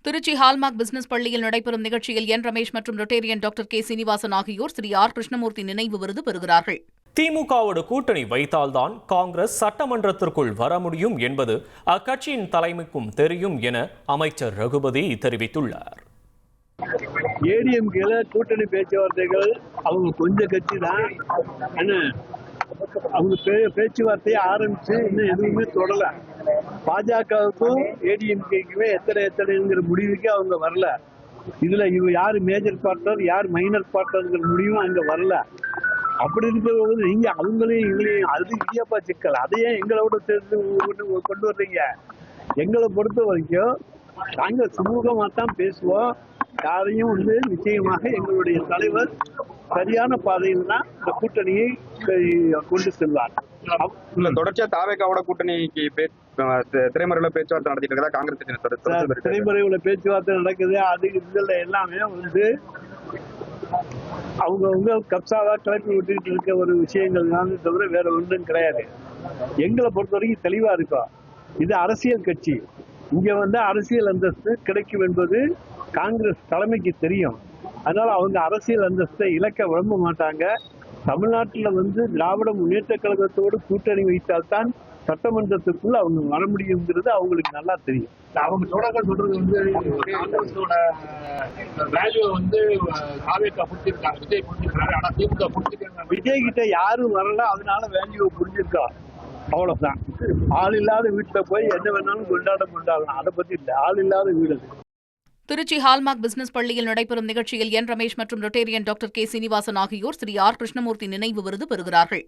Trichy hallmark business பள்ளியில் நடைபெறும் நிகழ்ச்சியில் என் ரமேஷ் மற்றும் ரொட்டேரியன் டாக்டர் கே சீனிவாசன் ஆகியோர் ஸ்ரீ ஆர் கிருஷ்ணமூர்த்தி நினைவு விருது பெறுகிறார்கள். திமுகவோடு கூட்டணி வைத்தால்தான் காங்கிரஸ் சட்டமன்றத்திற்குள் வர முடியும் என்பது அக்கட்சியின் தலைமைக்கும் தெரியும் என அமைச்சர் ரகுபதி தெரிவித்துள்ளார். ஏடிஎம்கேல கூட்டணி பேச்சுவார்த்தைகள் அவங்க கொஞ்சம் கட்சி தான், அவங்க பேச்சுவார்த்தையை ஆரம்பிச்சு இன்னும் எதுவுமே தொடல. பாஜகவுக்கும் ஏடிஎம்கேக்குமே எத்தனைங்கிற முடிவுக்கு அவங்க வரல. இதுல இவங்க யாரு மேஜர் பார்ட்னர் யார் மைனர் பார்ட்னர்ங்கிற முடிவும் அங்க வரல. அப்படி இருக்கிறவங்க நீங்க அவங்களையும் இவங்களையும் அது இடியாப்பா சிக்கல், அதையே எங்களோட சேர்த்து கொண்டு வர்றீங்க. எங்களை பொறுத்த வரைக்கும் நாங்க சுமூகமா தான் பேசுவோம். யாரையும் நிச்சயமாக எங்களுடைய தலைவர் சரியான பாதையில் தான் இந்த கூட்டணியை கொண்டு செல்வார். தொடர்ச்சியா தாவேகாவோட கூட்டணிக்கு திரைமறைவுல பேச்சுவார்த்தை நடத்திட்டு இருக்கா காங்கிரஸ்? திரைமறைவுல பேச்சுவார்த்தை நடக்குது. அது இதுல எல்லாமே அவங்க கப்சாவா கிளப்பி விட்டுட்டு இருக்க ஒரு விஷயங்கள் தான் தவிர வேற ஒன்றும் கிடையாது. எங்களை பொறுத்த வரைக்கும் தெளிவா இருக்கும். இது அரசியல் கட்சி. இங்க அரசியல் அந்தஸ்து கிடைக்கும் என்பது காங்கிரஸ் தலைமைக்கு தெரியும். அதனால அவங்க அரசியல் அந்தஸ்தை இழக்க விரும்ப மாட்டாங்க. தமிழ்நாட்டில் திராவிட முன்னேற்ற கழகத்தோடு கூட்டணி வைத்தால்தான் சட்டமன்றத்துக்குள்ள அவங்க வர முடியுங்கிறது அவங்களுக்கு நல்லா தெரியும். அவங்க தோழர்கள் சொல்றது காங்கிரஸோட வேல்யூ தாவேகா புடிச்சிருக்காங்க, விஜய் புடிச்சிருக்காரு. ஆனா திமுக புடிச்சிருக்காங்க. விஜய் கிட்ட யாரும் வரல, அதனால வேல்யூ புரிஞ்சிருக்கா, அவ்வளவுதான். ஆள் இல்லாத வீட்டுல போய் என்ன வேணாலும் கொண்டாடலாம். அதை பத்தி இல்லை, ஆள் இல்லாத வீடு. திருச்சி ஹால்மார்க் பிசினஸ் பள்ளியில் நடைபெறும் நிகழ்ச்சியில் என் ரமேஷ் மற்றும் ரொட்டேரியன் டாக்டர் கே சீனிவாசன் ஆகியோர் ஸ்ரீ ஆர் கிருஷ்ணமூர்த்தி நினைவு விருது பெறுகிறார்கள்.